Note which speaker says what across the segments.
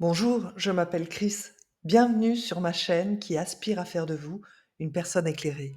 Speaker 1: Bonjour, je m'appelle Chris. Bienvenue sur ma chaîne qui aspire à faire de vous une personne éclairée.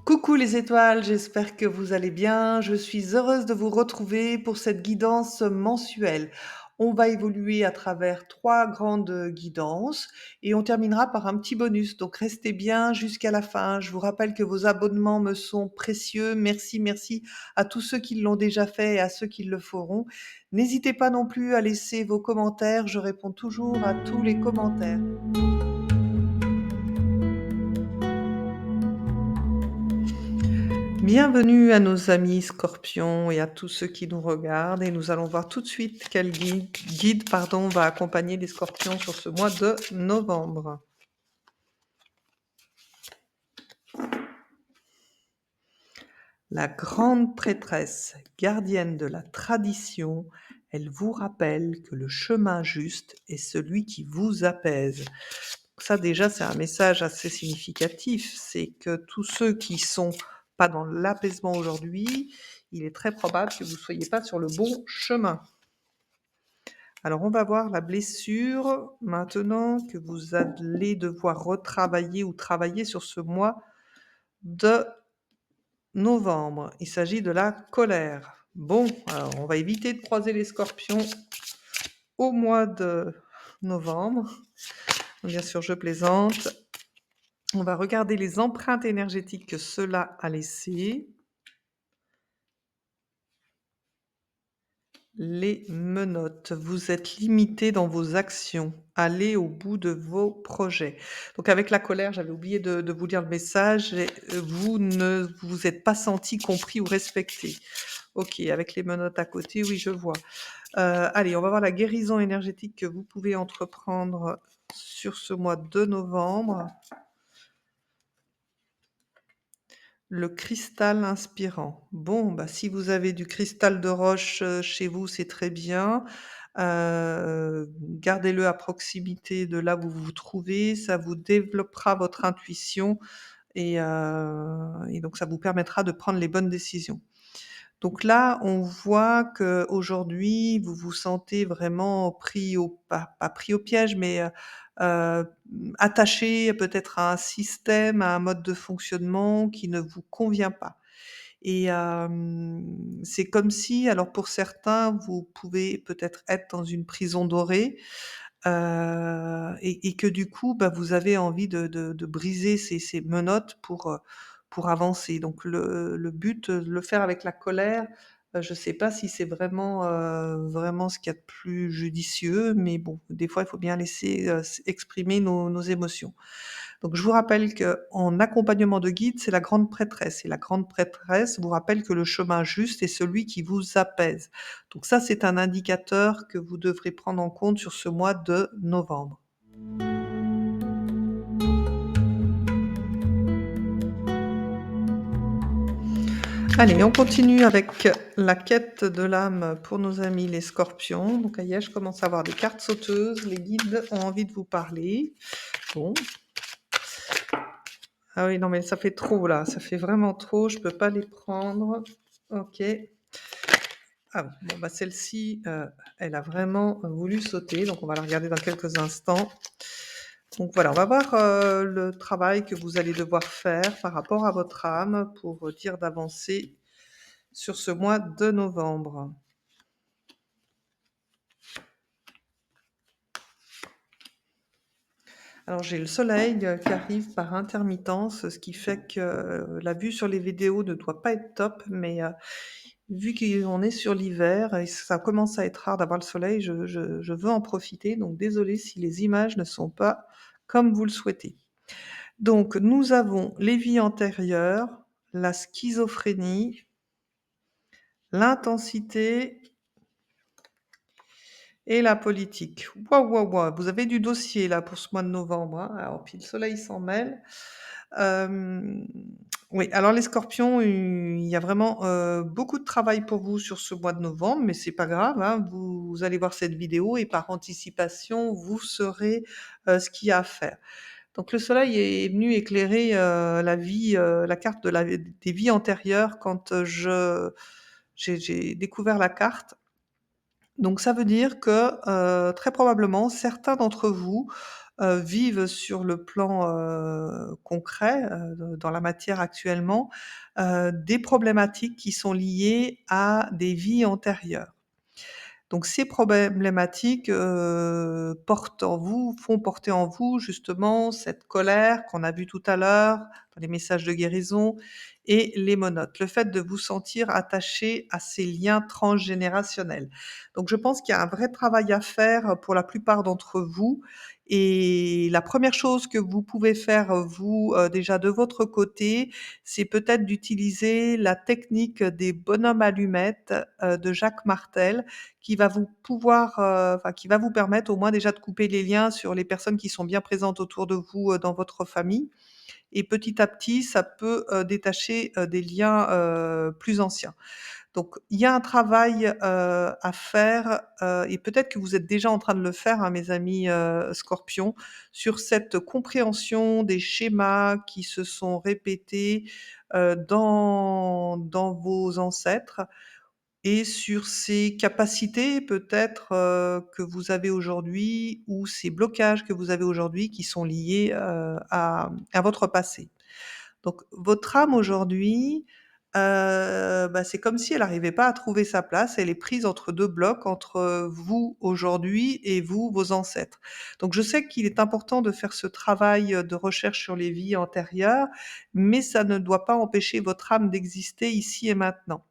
Speaker 1: Coucou les étoiles, j'espère que vous allez bien. Je suis heureuse de vous retrouver pour cette guidance mensuelle. On va évoluer à travers 3 grandes guidances et on terminera par un petit bonus. Donc restez bien jusqu'à la fin. Je vous rappelle que vos abonnements me sont précieux. Merci, merci à tous ceux qui l'ont déjà fait et à ceux qui le feront. N'hésitez pas non plus à laisser vos commentaires. Je réponds toujours à tous les commentaires. Bienvenue à nos amis scorpions et à tous ceux qui nous regardent et nous allons voir tout de suite quel guide va accompagner les scorpions sur ce mois de novembre. La grande prêtresse, gardienne de la tradition, elle vous rappelle que le chemin juste est celui qui vous apaise. Ça déjà, c'est un message assez significatif, c'est que tous ceux qui sont pas dans l'apaisement aujourd'hui, il est très probable que vous ne soyez pas sur le bon chemin. Alors on va voir la blessure maintenant que vous allez devoir retravailler ou travailler sur ce mois de novembre. Il s'agit de la colère. Bon, alors on va éviter de croiser les scorpions au mois de novembre. Bien sûr, je plaisante. On va regarder les empreintes énergétiques que cela a laissées. Les menottes. Vous êtes limité dans vos actions. Allez au bout de vos projets. Donc avec la colère, j'avais oublié de vous lire le message. Vous ne vous êtes pas senti compris ou respecté. Ok, avec les menottes à côté, oui, je vois. Allez, on va voir la guérison énergétique que vous pouvez entreprendre sur ce mois de novembre. Le cristal inspirant. Bon, bah, si vous avez du cristal de roche, chez vous, c'est très bien. Gardez-le à proximité de là où vous vous trouvez, ça vous développera votre intuition et donc ça vous permettra de prendre les bonnes décisions. Donc là, on voit qu'aujourd'hui, vous vous sentez vraiment pris au pas pris au piège, mais attaché peut-être à un système, à un mode de fonctionnement qui ne vous convient pas. Et c'est comme si alors pour certains, vous pouvez peut-être être dans une prison dorée, et que du coup, bah, vous avez envie de briser ces menottes pour avancer. Donc le but, de le faire avec la colère, je ne sais pas si c'est vraiment ce qu'il y a de plus judicieux, mais bon, des fois, il faut bien laisser, exprimer nos émotions. Donc je vous rappelle qu'en accompagnement de guide, c'est la grande prêtresse et la grande prêtresse vous rappelle que le chemin juste est celui qui vous apaise. Donc ça, c'est un indicateur que vous devrez prendre en compte sur ce mois de novembre. Allez, on continue avec la quête de l'âme pour nos amis les scorpions. Donc aïe, je commence à avoir des cartes sauteuses, les guides ont envie de vous parler. Bon. Ah oui, non mais ça fait trop là, ça fait vraiment trop, je peux pas les prendre. OK. Ah bon, bah celle-ci, elle a vraiment voulu sauter, donc on va la regarder dans quelques instants. Donc voilà, on va voir, le travail que vous allez devoir faire par rapport à votre âme pour, dire d'avancer sur ce mois de novembre. Alors j'ai le soleil, qui arrive par intermittence, ce qui fait que, la vue sur les vidéos ne doit pas être top, mais, vu qu'on est sur l'hiver et ça commence à être rare d'avoir le soleil, je veux en profiter, donc désolée si les images ne sont pas comme vous le souhaitez. Donc nous avons les vies antérieures, la schizophrénie, l'intensité et la politique. Waouh, waouh, waouh, vous avez du dossier là pour ce mois de novembre, hein. Alors puis le soleil s'en mêle. Hem, Oui, alors les scorpions, il y a vraiment, beaucoup de travail pour vous sur ce mois de novembre, mais c'est pas grave, hein. Vous allez voir cette vidéo et par anticipation, vous saurez, ce qu'il y a à faire. Donc le soleil est venu éclairer, la vie, la carte de la des vies antérieures quand, j'ai découvert la carte. Donc ça veut dire que, très probablement, certains d'entre vous, vivent sur le plan, concret, dans la matière actuellement, des problématiques qui sont liées à des vies antérieures. Donc ces problématiques, portent en vous font porter en vous justement cette colère qu'on a vue tout à l'heure dans les messages de guérison et les monotes. Le fait de vous sentir attaché à ces liens transgénérationnels. Donc je pense qu'il y a un vrai travail à faire pour la plupart d'entre vous et la première chose que vous pouvez faire, vous, déjà de votre côté, c'est peut-être d'utiliser la technique des bonhommes allumettes, de Jacques Martel qui va vous pouvoir, enfin qui va vous permettre au moins déjà de couper les liens sur les personnes qui sont bien présentes autour de vous, dans votre famille et petit à petit, ça peut, détacher, des liens, plus anciens. Donc il y a un travail, à faire, et peut-être que vous êtes déjà en train de le faire, hein, mes amis, scorpions, sur cette compréhension des schémas qui se sont répétés, dans vos ancêtres et sur ces capacités peut-être, que vous avez aujourd'hui ou ces blocages que vous avez aujourd'hui qui sont liés, à votre passé. Donc votre âme aujourd'hui, bah, c'est comme si elle n'arrivait pas à trouver sa place. Elle est prise entre 2 blocs, entre, vous aujourd'hui et vous, vos ancêtres. Donc je sais qu'il est important de faire ce travail, de recherche sur les vies antérieures, mais ça ne doit pas empêcher votre âme d'exister ici et maintenant.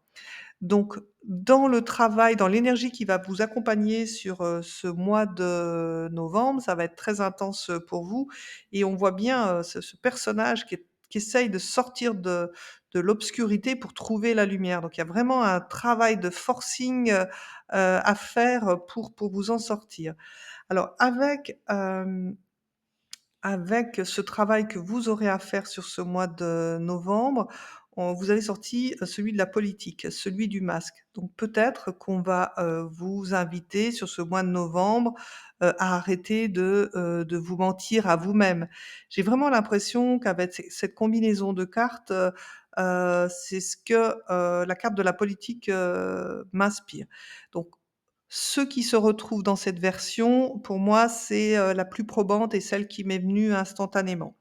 Speaker 1: Donc, dans le travail, dans l'énergie qui va vous accompagner sur, ce mois de novembre, ça va être très intense, pour vous et on voit bien, ce personnage qui essaye de sortir de l'obscurité pour trouver la lumière. Donc il y a vraiment un travail de forcing, à faire, pour vous en sortir. Alors avec ce travail que vous aurez à faire sur ce mois de novembre, vous avez sorti, celui de la politique, celui du masque. Donc peut-être qu'on va, vous inviter sur ce mois de novembre, à arrêter de vous mentir à vous-même. J'ai vraiment l'impression qu'avec cette combinaison de cartes, c'est ce que, la carte de la politique, m'inspire. Donc ceux qui se retrouvent dans cette version, pour moi, c'est, la plus probante et celle qui m'est venue instantanément.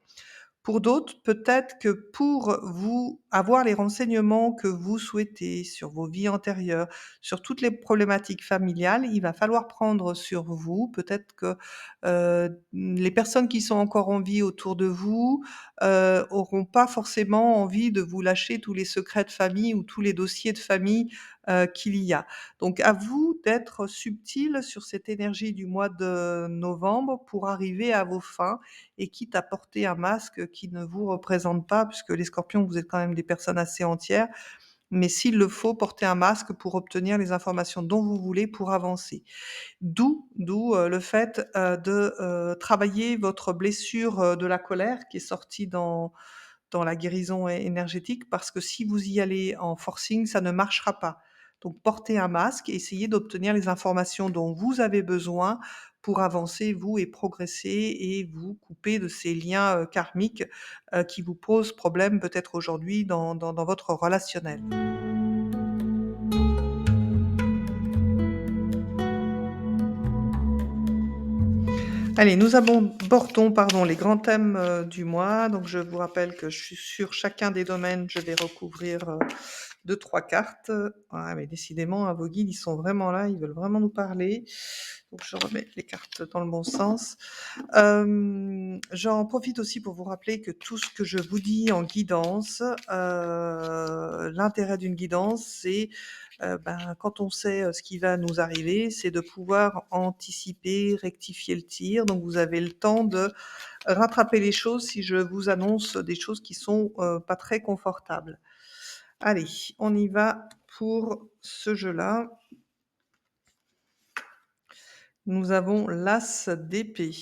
Speaker 1: Pour d'autres, peut-être que pour vous avoir les renseignements que vous souhaitez sur vos vies antérieures, sur toutes les problématiques familiales, il va falloir prendre sur vous. Peut-être que, les personnes qui sont encore en vie autour de vous, auront pas forcément envie de vous lâcher tous les secrets de famille ou tous les dossiers de famille, qu'il y a. Donc à vous d'être subtil sur cette énergie du mois de novembre pour arriver à vos fins et quitte à porter un masque qui ne vous représente pas, puisque les scorpions, vous êtes quand même des personnes assez entières, mais s'il le faut, porter un masque pour obtenir les informations dont vous voulez pour avancer. D'où, le fait, de, travailler votre blessure, de la colère qui est sortie dans la guérison énergétique parce que si vous y allez en forcing, ça ne marchera pas. Donc portez un masque et essayez d'obtenir les informations dont vous avez besoin pour avancer, vous, et progresser et vous couper de ces liens, karmiques, qui vous posent problème peut-être aujourd'hui dans votre relationnel. Allez, nous abordons, pardon, les grands thèmes, du mois. Donc je vous rappelle que je suis sur chacun des domaines, je vais recouvrir, 2-3 cartes. Ah mais décidément, hein, vos guides, ils sont vraiment là, ils veulent vraiment nous parler. Donc je remets les cartes dans le bon sens. J'en profite aussi pour vous rappeler que tout ce que je vous dis en guidance, l'intérêt d'une guidance, c'est, ben, quand on sait, ce qui va nous arriver, c'est de pouvoir anticiper, rectifier le tir. Donc vous avez le temps de rattraper les choses si je vous annonce des choses qui sont, pas très confortables. Allez, on y va pour ce jeu-là. Nous avons l'as d'épée.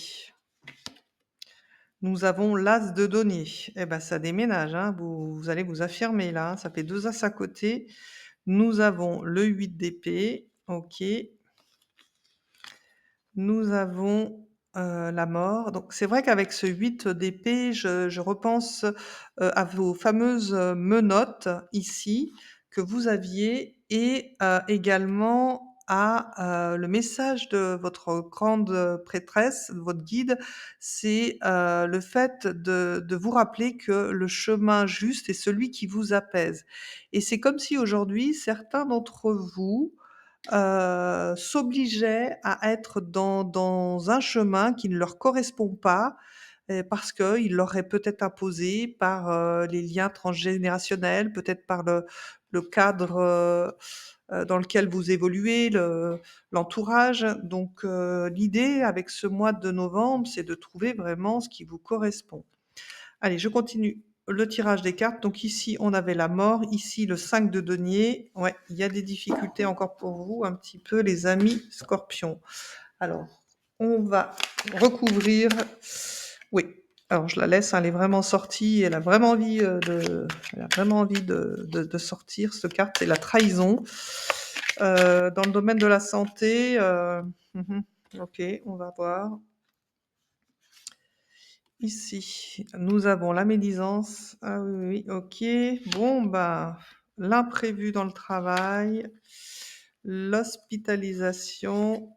Speaker 1: Nous avons l'as de denier. Eh ben, ça déménage, hein, vous allez vous affirmer là, hein, ça fait 2 as à côté. Nous avons le 8 d'épée, OK. Nous avons, la mort. Donc c'est vrai qu'avec ce 8 d'épée, je repense, à vos fameuses, menottes ici, que vous aviez et également à, le message de votre grande, prêtresse, votre guide, c'est, le fait de vous rappeler que le chemin juste est celui qui vous apaise et c'est comme si aujourd'hui certains d'entre vous s'obligeaient à être dans un chemin qui ne leur correspond pas, parce qu'il leur est peut-être imposé par, les liens transgénérationnels, peut-être par le cadre, dans lequel vous évoluez, l'entourage. Donc, l'idée avec ce mois de novembre, c'est de trouver vraiment ce qui vous correspond. Allez, je continue le tirage des cartes. Donc ici, on avait la mort, ici le 5 de denier. Ouais, il y a des difficultés encore pour vous, un petit peu, les amis scorpions. Alors, on va recouvrir. Oui, alors je la laisse, hein, elle est vraiment sortie, elle a vraiment envie, elle a vraiment envie de sortir. Cette carte, c'est la trahison. Dans le domaine de la santé, OK, on va voir. Ici, nous avons la médisance. Ah oui, oui, oui, OK. Bon, bah, l'imprévu dans le travail, l'hospitalisation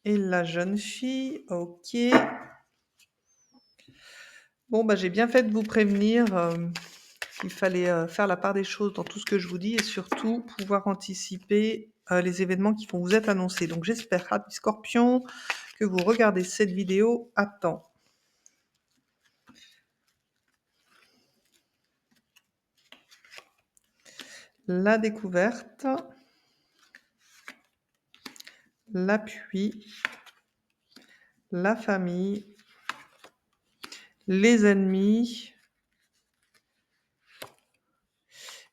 Speaker 1: et la jeune fille. OK. Bon, bah, j'ai bien fait de vous prévenir, qu'il fallait, faire la part des choses dans tout ce que je vous dis et surtout pouvoir anticiper, les événements qui vont vous être annoncés. Donc j'espère, amis scorpions, que vous regardez cette vidéo à temps. La découverte, l'appui, la famille, les ennemis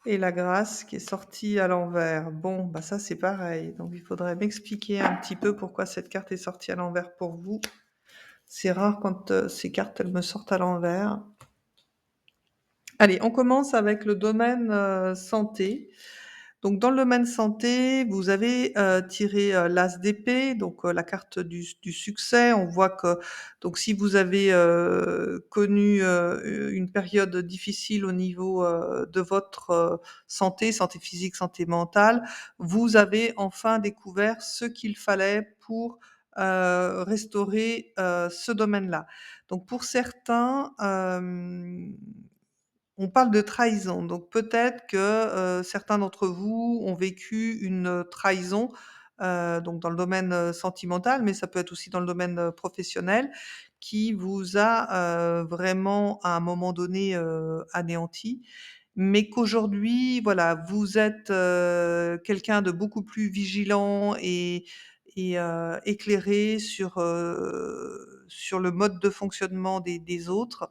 Speaker 1: et la grâce qui est sortie à l'envers. Bon, bah ça c'est pareil. Donc il faudrait m'expliquer un petit peu pourquoi cette carte est sortie à l'envers pour vous. C'est rare quand ces cartes elles me sortent à l'envers. Allez, on commence avec le domaine santé. Donc dans le domaine santé, vous avez, tiré, l'as d'épée, donc la carte du succès. On voit que donc si vous avez, connu, une période difficile au niveau, de votre, santé physique, santé mentale, vous avez enfin découvert ce qu'il fallait pour, restaurer, ce domaine-là. Donc pour certains, on parle de trahison, donc peut-être que, certains d'entre vous ont vécu une, trahison, donc dans le domaine, sentimental, mais ça peut être aussi dans le domaine, professionnel, qui vous a, vraiment à un moment donné, anéanti. Mais qu'aujourd'hui, voilà, vous êtes, quelqu'un de beaucoup plus vigilant et éclairé sur le mode de fonctionnement des autres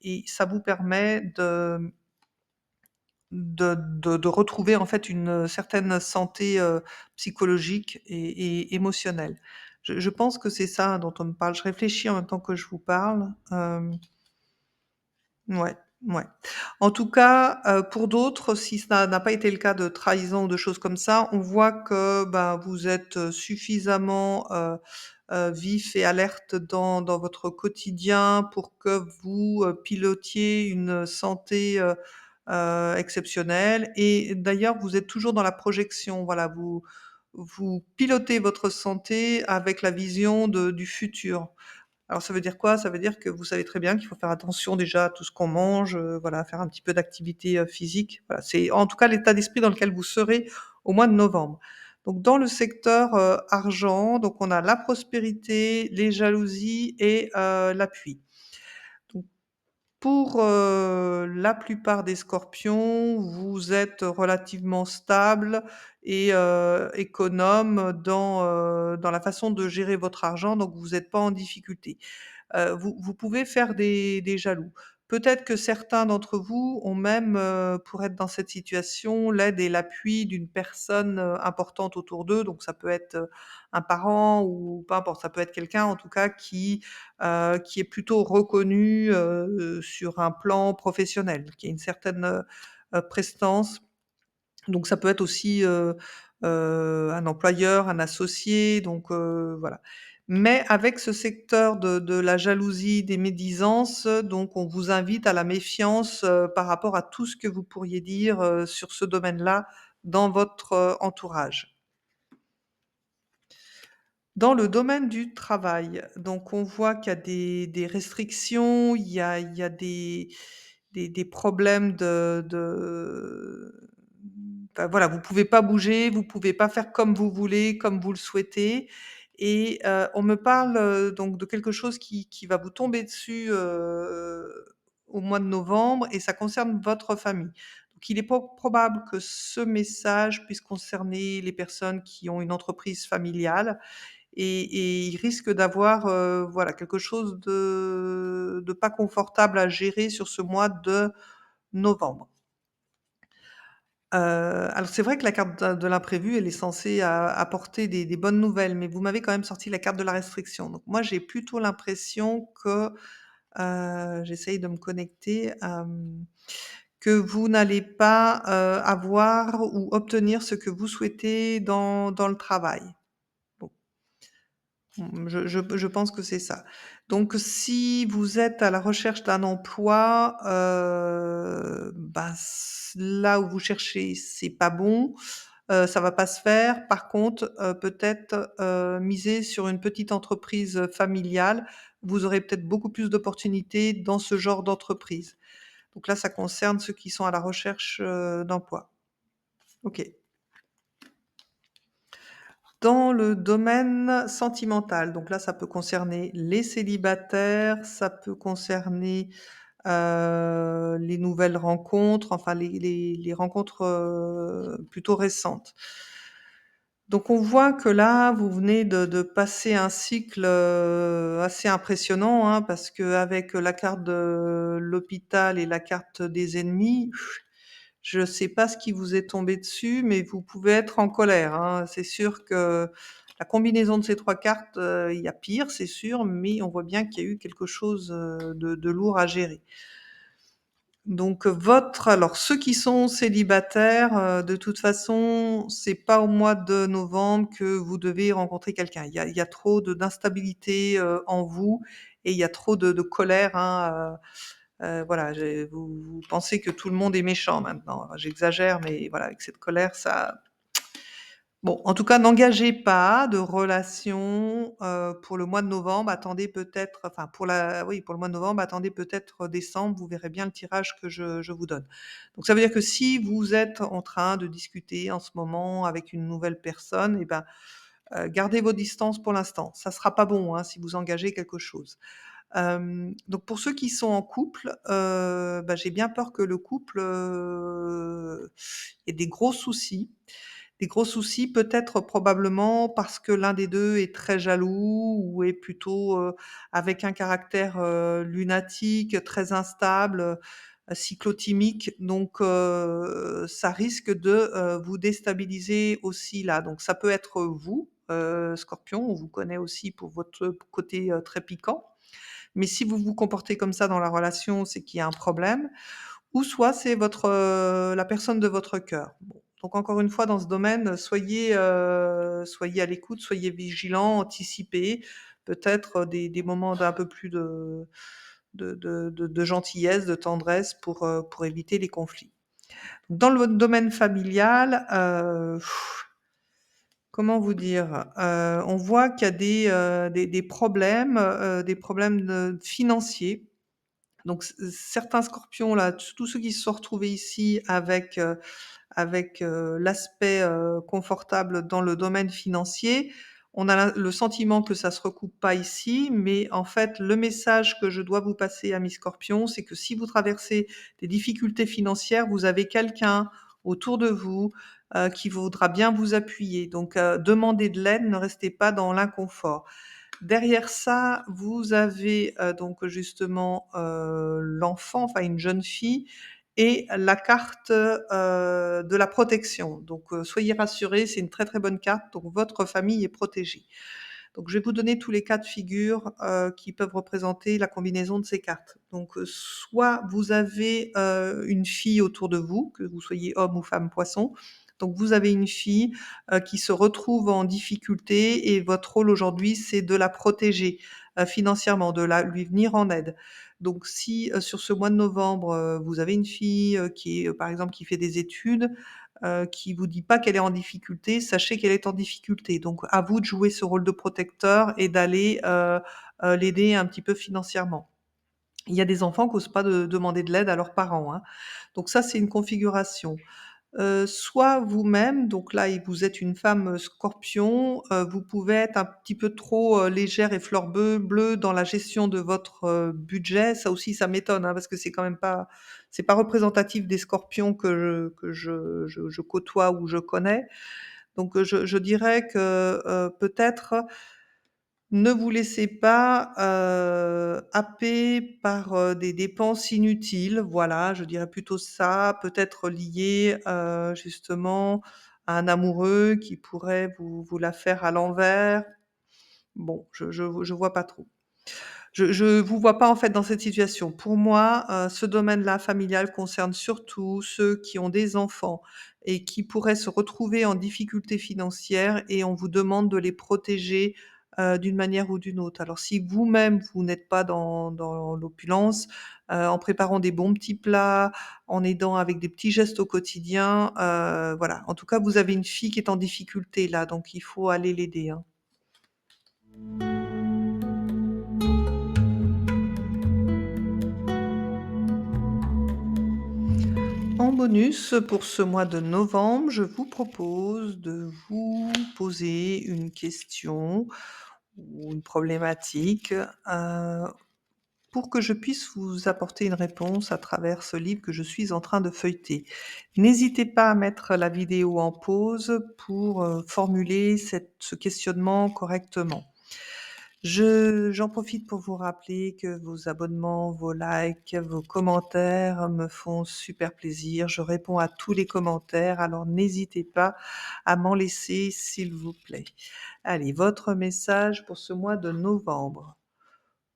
Speaker 1: et ça vous permet de retrouver en fait une, certaine santé, psychologique et émotionnelle. Je pense que c'est ça dont on me parle. Je réfléchis en même temps que je vous parle, ouais, ouais. En tout cas, pour d'autres, si ça n'a pas été le cas de trahison ou de choses comme ça, on voit que, ben, vous êtes, suffisamment, vif et alerte dans votre quotidien pour que vous, pilotiez une santé, exceptionnelle et d'ailleurs, vous êtes toujours dans la projection. Voilà, vous pilotez votre santé avec la vision du futur. Alors ça veut dire quoi? Ça veut dire que vous savez très bien qu'il faut faire attention déjà à tout ce qu'on mange, voilà, faire un petit peu d'activité, physique. Voilà, c'est en tout cas l'état d'esprit dans lequel vous serez au mois de novembre. Donc dans le secteur, argent, donc on a la prospérité, les jalousies et l'appui. Donc pour, la plupart des scorpions, vous êtes relativement stable et économe dans la façon de gérer votre argent, donc vous êtes pas en difficulté. Vous pouvez faire des jaloux. Peut-être que certains d'entre vous ont même, pour être dans cette situation, l'aide et l'appui d'une personne, importante autour d'eux. Donc ça peut être, un parent ou peu importe, ça peut être quelqu'un en tout cas qui est plutôt reconnu, sur un plan professionnel, qui a une certaine, prestance. Donc ça peut être aussi, un employeur, un associé, donc voilà. Mais avec ce secteur de la jalousie, des médisances, donc on vous invite à la méfiance, par rapport à tout ce que vous pourriez dire, sur ce domaine-là dans votre, entourage. Dans le domaine du travail, donc on voit qu'il y a des restrictions, il y a des problèmes enfin voilà, vous pouvez pas bouger, vous pouvez pas faire comme vous voulez, comme vous le souhaitez et on me parle, donc de quelque chose qui va vous tomber dessus, au mois de novembre et ça concerne votre famille. Donc il est probable que ce message puisse concerner les personnes qui ont une entreprise familiale et il risque d'avoir, voilà, quelque chose de pas confortable à gérer sur ce mois de novembre. Alors c'est vrai que la carte de l'imprévu, elle est censée apporter des bonnes nouvelles, mais vous m'avez quand même sorti la carte de la restriction. Donc moi, j'ai plutôt l'impression que, j'essaye de me connecter, que vous n'allez pas, avoir ou obtenir ce que vous souhaitez dans le travail. Bon. Je pense que c'est ça. Donc si vous êtes à la recherche d'un emploi, bah, là où vous cherchez, c'est pas bon, ça va pas se faire. Par contre, peut-être, miser sur une petite entreprise, familiale. Vous aurez peut-être beaucoup plus d'opportunités dans ce genre d'entreprise. Donc là, ça concerne ceux qui sont à la recherche, d'emploi. OK. Dans le domaine sentimental, donc là, ça peut concerner les célibataires, ça peut concerner, les nouvelles rencontres, enfin les rencontres, plutôt récentes. Donc on voit que là, vous venez de passer un cycle, assez impressionnant, hein, parce qu'avec la carte de l'hôpital et la carte des ennemis, je ne sais pas ce qui vous est tombé dessus, mais vous pouvez être en colère, hein. C'est sûr que la combinaison de ces 3 cartes, il y a pire, c'est sûr, mais on voit bien qu'il y a eu quelque chose, de lourd à gérer. Donc, alors ceux qui sont célibataires, de toute façon, c'est pas au mois de novembre que vous devez rencontrer quelqu'un. Il y a trop d'instabilité, en vous et il y a trop de colère, hein, voilà, vous pensez que tout le monde est méchant maintenant. J'exagère, mais voilà, avec cette colère, ça bon, en tout cas, n'engagez pas de relation, pour le mois de novembre. Attendez peut-être enfin pour le mois de novembre, attendez peut-être décembre, vous verrez bien le tirage que je vous donne. Donc ça veut dire que si vous êtes en train de discuter en ce moment avec une nouvelle personne et ben, gardez vos distances pour l'instant. Ça sera pas bon, hein, si vous engagez quelque chose. Donc pour ceux qui sont en couple, bah, j'ai bien peur que le couple, ait des gros soucis. Des gros soucis peut-être probablement parce que l'un des 2 est très jaloux ou est plutôt, avec un caractère, lunatique, très instable, cyclotimique. Donc ça risque de, vous déstabiliser aussi là. Donc ça peut être vous, Scorpion, on vous connaît aussi pour votre côté, très piquant. Mais si vous vous comportez comme ça dans la relation, c'est qu'il y a un problème ou soit c'est la personne de votre cœur. Bon, donc encore une fois dans ce domaine, soyez à l'écoute, soyez vigilants, anticipez peut-être, des moments d'un peu plus de gentillesse, de tendresse pour éviter les conflits. Dans le domaine familial, comment vous dire? On voit qu'il y a des problèmes financiers. Donc certains scorpions là, tous ceux qui se sont retrouvés ici avec, l'aspect, confortable dans le domaine financier, on a le sentiment que ça se recoupe pas ici, mais en fait, le message que je dois vous passer, amis scorpions, c'est que si vous traversez des difficultés financières, vous avez quelqu'un autour de vous, qui voudra bien vous appuyer. Donc, demandez de l'aide, ne restez pas dans l'inconfort. Derrière ça, vous avez, donc justement, l'enfant, enfin une jeune fille et la carte, de la protection. Donc, soyez rassurés, c'est une très, très bonne carte, donc votre famille est protégée. Donc je vais vous donner tous les cas de figure, qui peuvent représenter la combinaison de ces cartes. Donc, soit vous avez, une fille autour de vous, que vous soyez homme ou femme poisson. Donc vous avez une fille, qui se retrouve en difficulté et votre rôle aujourd'hui, c'est de la protéger, financièrement, de la lui venir en aide. Donc si, sur ce mois de novembre, vous avez une fille, qui est, par exemple, qui fait des études, qui vous dit pas qu'elle est en difficulté, sachez qu'elle est en difficulté. Donc à vous de jouer ce rôle de protecteur et d'aller, l'aider un petit peu financièrement. Il y a des enfants qui osent pas demander de l'aide à leurs parents, hein. Donc ça, c'est une configuration. Soit vous-même, donc là, vous êtes une femme, Scorpion, vous pouvez être un petit peu trop, légère et fleur bleue dans la gestion de votre, budget. Ça aussi, ça m'étonne, hein, parce que c'est quand même pas c'est pas représentatif des Scorpions que je côtoie ou je connais. Donc, je dirais que, peut-être ne vous laissez pas, happer par, des dépenses inutiles. Voilà, je dirais plutôt ça, peut-être liées, justement à un amoureux qui pourrait vous la faire à l'envers. Bon, je vois pas trop. Je vous vois pas, en fait, dans cette situation. Pour moi, ce domaine-là, familial, concerne surtout ceux qui ont des enfants et qui pourraient se retrouver en difficulté financière et on vous demande de les protéger, d'une manière ou d'une autre. Alors si vous-même, vous n'êtes pas dans l'opulence, en préparant des bons petits plats, en aidant avec des petits gestes au quotidien, voilà. En tout cas, vous avez une fille qui est en difficulté là, donc il faut aller l'aider, hein. En bonus, pour ce mois de novembre, je vous propose de vous poser une question ou une problématique, pour que je puisse vous apporter une réponse à travers ce livre que je suis en train de feuilleter. N'hésitez pas à mettre la vidéo en pause pour, formuler ce questionnement correctement. J'en profite pour vous rappeler que vos abonnements, vos likes, vos commentaires me font super plaisir. Je réponds à tous les commentaires, alors n'hésitez pas à m'en laisser, s'il vous plaît. Allez, votre message pour ce mois de novembre.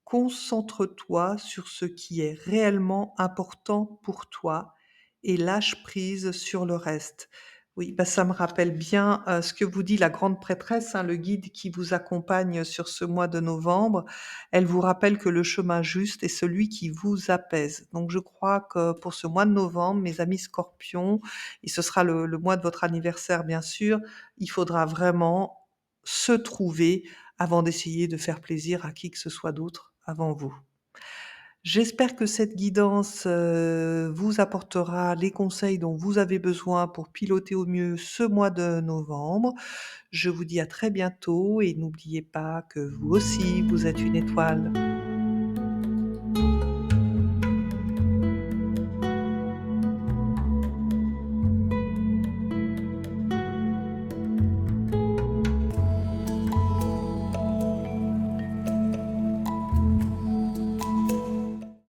Speaker 1: Concentre-toi sur ce qui est réellement important pour toi et lâche prise sur le reste. Oui, bah, ça me rappelle bien, ce que vous dit la grande prêtresse, hein, le guide qui vous accompagne sur ce mois de novembre. Elle vous rappelle que le chemin juste est celui qui vous apaise. Donc je crois que pour ce mois de novembre, mes amis Scorpions, et ce sera le mois de votre anniversaire bien sûr, il faudra vraiment se trouver avant d'essayer de faire plaisir à qui que ce soit d'autre avant vous. J'espère que cette guidance, vous apportera les conseils dont vous avez besoin pour piloter au mieux ce mois de novembre. Je vous dis à très bientôt et n'oubliez pas que vous aussi, vous êtes une étoile.